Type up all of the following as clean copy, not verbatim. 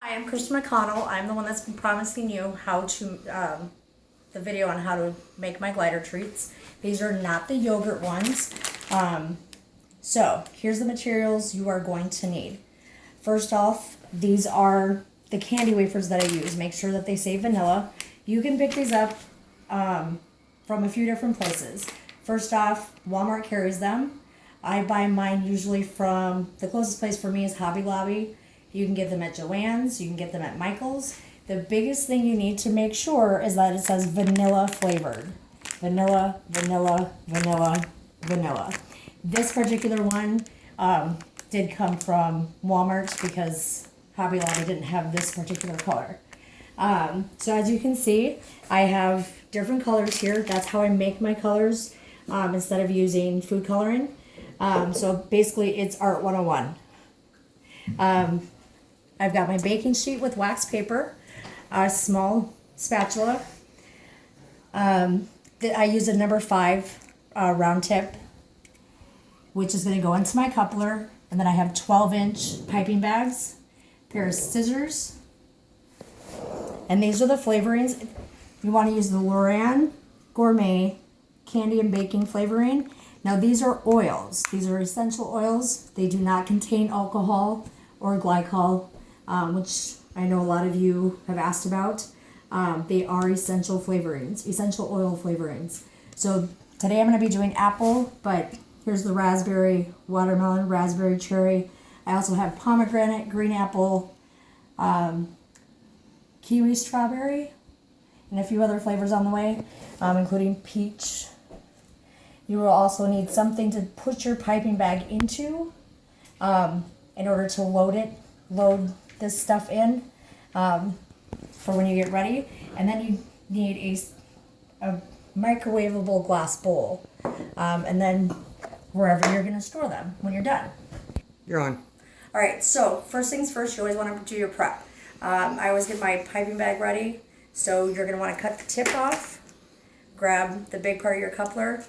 Hi, I'm Kristen McConnell. I'm the one that's been promising you how to, the video on how to make my glider treats. These are not the yogurt ones. So here's the materials you are going to need. First off, these are the candy wafers that I use. Make sure that they say vanilla. You can pick these up from a few different places. First off, Walmart carries them. I buy mine usually from, the closest place for me is Hobby Lobby. You can get them at Joann's, you can get them at Michael's. The biggest thing you need to make sure is that it says vanilla flavored. Vanilla, vanilla, vanilla, vanilla. This particular one did come from Walmart because Hobby Lobby didn't have this particular color. So as you can see, I have different colors here. That's how I make my colors instead of using food coloring. So basically it's Art 101. I've got my baking sheet with wax paper, a small spatula. I use a number 5 round tip, which is going to go into my coupler. And then I have 12-inch piping bags, a pair of scissors. And these are the flavorings. You want to use the LorAnn Gourmet Candy and Baking Flavoring. Now these are oils. These are essential oils. They do not contain alcohol or glycol, which I know a lot of you have asked about. They are essential flavorings, essential oil flavorings. So today I'm going to be doing apple, but here's the raspberry, watermelon, raspberry, cherry. I also have pomegranate, green apple, kiwi, strawberry, and a few other flavors on the way, including peach. You will also need something to put your piping bag into in order to load this stuff in for when you get ready. And then you need a microwavable glass bowl, and then wherever you're going to store them when you're done. You're on. All right, so first things first, you always want to do your prep. I always get my piping bag ready. So you're going to want to cut the tip off, grab the big part of your coupler.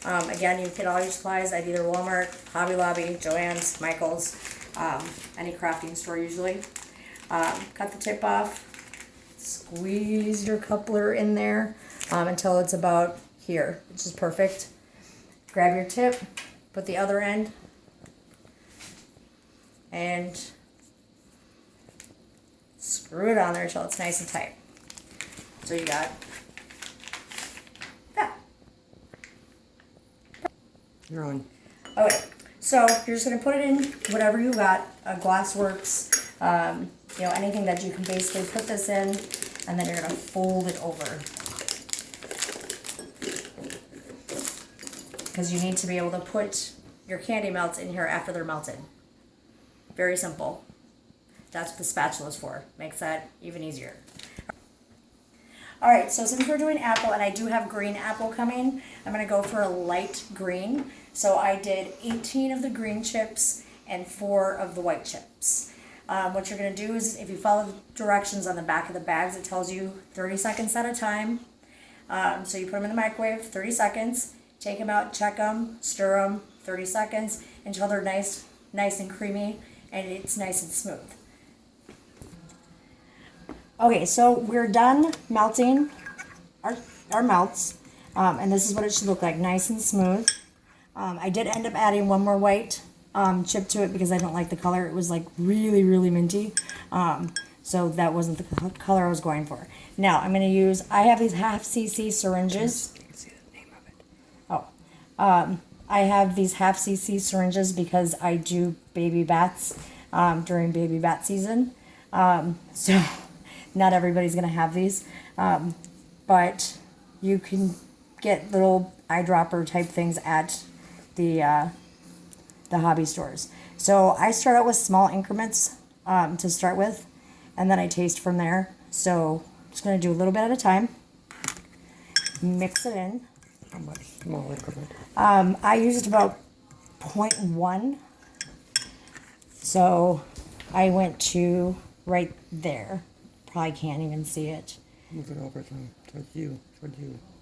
Again, you get all your supplies at either Walmart, Hobby Lobby, Joann's, Michael's, any crafting store usually. Cut the tip off, squeeze your coupler in there until it's about here, which is perfect. Grab your tip, put the other end, and screw it on there until it's nice and tight. So you got that. You're on. Okay, so you're just going to put it in whatever you got, glass works, anything that you can basically put this in, and then you're going to fold it over. Because you need to be able to put your candy melts in here after they're melted. Very simple. That's what the spatula is for. Makes that even easier. Alright, so since we're doing apple, and I do have green apple coming, I'm going to go for a light green. So I did 18 of the green chips and 4 of the white chips. What you're going to do is, if you follow the directions on the back of the bags, it tells you 30 seconds at a time. So you put them in the microwave, 30 seconds, take them out, check them, stir them, 30 seconds, until they're nice and creamy, and it's nice and smooth. Okay, so we're done melting our melts, and this is what it should look like, nice and smooth. I did end up adding one more white chip to it because I don't like the color. It was like really, really minty, so that wasn't the color I was going for. Now I'm going to use, I have these half cc syringes. You can see the name of it. I have these half cc syringes because I do baby bats during baby bat season, so not everybody's going to have these, but you can get little eyedropper type things at the hobby stores. So I start out with small increments to start with, and then I taste from there. So I'm just going to do a little bit at a time. Mix it in. How much small increment? I used about 0.1. So I went to right there. Probably can't even see it. Move it over towards you.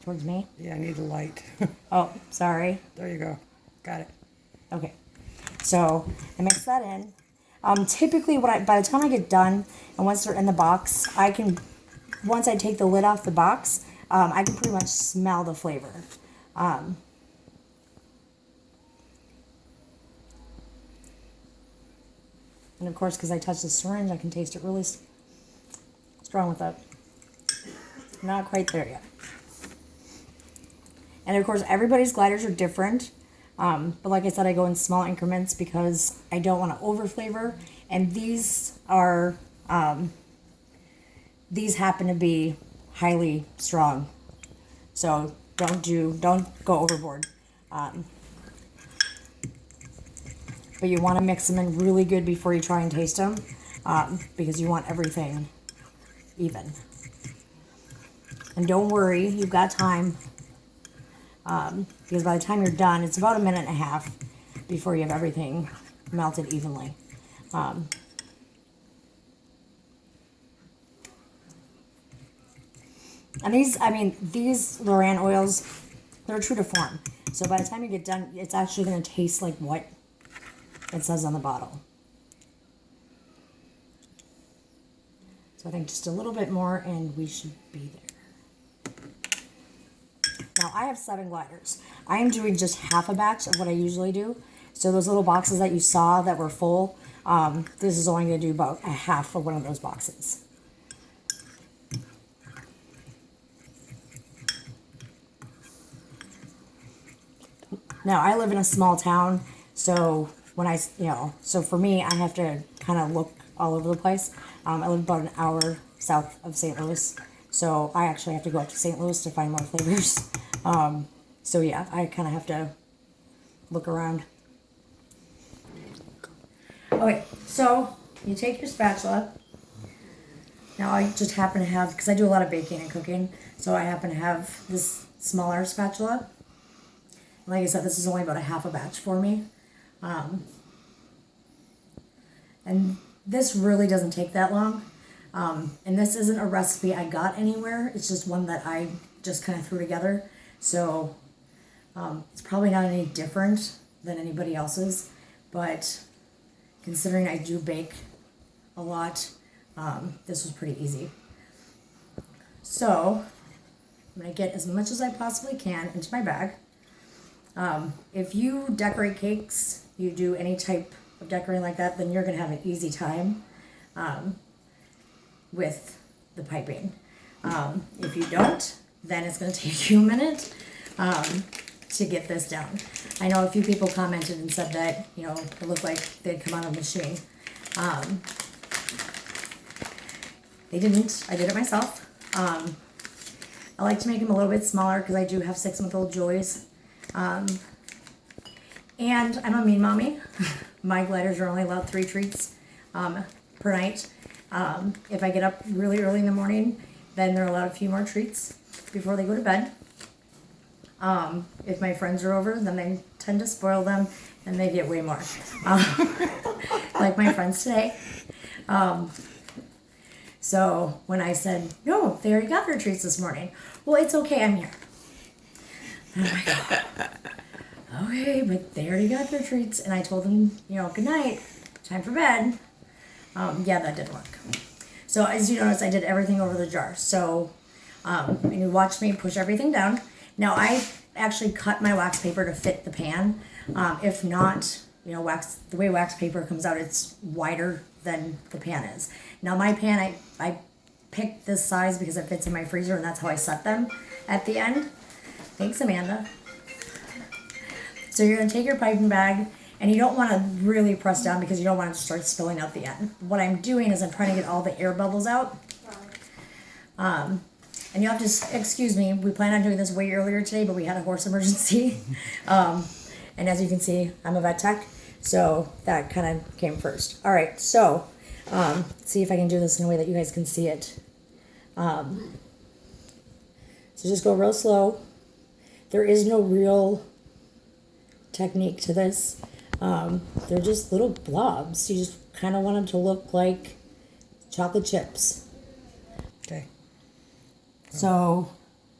Towards me? Yeah, I need the light. Oh, sorry. There you go. Got it. Okay. So I mix that in. Typically, by the time I get done, and once they're in the box, once I take the lid off the box, I can pretty much smell the flavor. And of course, because I touched the syringe, I can taste it really strong with that. Not quite there yet. And of course, everybody's gliders are different. But like I said, I go in small increments because I don't want to over flavor. And these happen to be highly strong. So don't go overboard. But you want to mix them in really good before you try and taste them, because you want everything even. And don't worry, you've got time, because by the time you're done, it's about 1.5 minutes before you have everything melted evenly. And these LorAnn oils, they're true to form. So by the time you get done, it's actually going to taste like what it says on the bottle. So I think just a little bit more and we should be there. Now I have 7 gliders. I am doing just half a batch of what I usually do. So those little boxes that you saw that were full, this is only going to do about a half of one of those boxes. Now I live in a small town, so so for me, I have to kind of look all over the place. I live about an hour south of St. Louis, so I actually have to go up to St. Louis to find more flavors. So yeah, I kind of have to look around. Okay, so you take your spatula. Now I just happen to have, because I do a lot of baking and cooking, so I happen to have this smaller spatula. Like I said, this is only about a half a batch for me. And this really doesn't take that long. And this isn't a recipe I got anywhere. It's just one that I just kind of threw together. So it's probably not any different than anybody else's. But considering I do bake a lot, this was pretty easy. So I'm going to get as much as I possibly can into my bag. If you decorate cakes, you do any type of decorating like that, then you're going to have an easy time with the piping. If you don't, then it's going to take you a minute to get this down. I know a few people commented and said that, it looked like they'd come out of a machine. They didn't. I did it myself. I like to make them a little bit smaller because I do have 6-month-old Joys. And I'm a mean mommy. My gliders are only allowed 3 treats per night. If I get up really early in the morning, then they're allowed a few more treats before they go to bed. If my friends are over, then they tend to spoil them and they get way more. Like my friends today. So when I said, no, they already got their treats this morning. Well, it's okay, I'm here. And I'm like, oh, okay, but they already got their treats. And I told them, good night, time for bed. Yeah, that didn't work. So as you notice, I did everything over the jar. So, and you watched me push everything down. Now I actually cut my wax paper to fit the pan. If not, the way wax paper comes out, it's wider than the pan is. Now my pan, I picked this size because it fits in my freezer, and that's how I set them at the end. Thanks, Amanda. So you're going to take your piping bag, and you don't want to really press down because you don't want it to start spilling out the end. What I'm doing is I'm trying to get all the air bubbles out. And you'll have to excuse me. We planned on doing this way earlier today, but we had a horse emergency. And as you can see, I'm a vet tech, so that kind of came first. All right, so let's see if I can do this in a way that you guys can see it. So just go real slow. There is no real technique to this. They're just little blobs. You just kind of want them to look like chocolate chips. Okay. So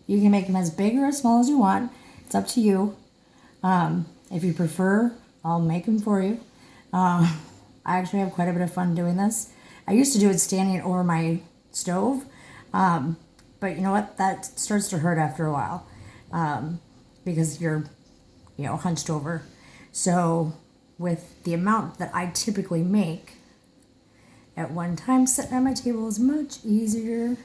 you can make them as big or as small as you want. It's up to you. If you prefer, I'll make them for you. I actually have quite a bit of fun doing this. I used to do it standing over my stove, but you know what? That starts to hurt after a while because you're, hunched over. So with the amount that I typically make at one time, sitting at my table is much easier.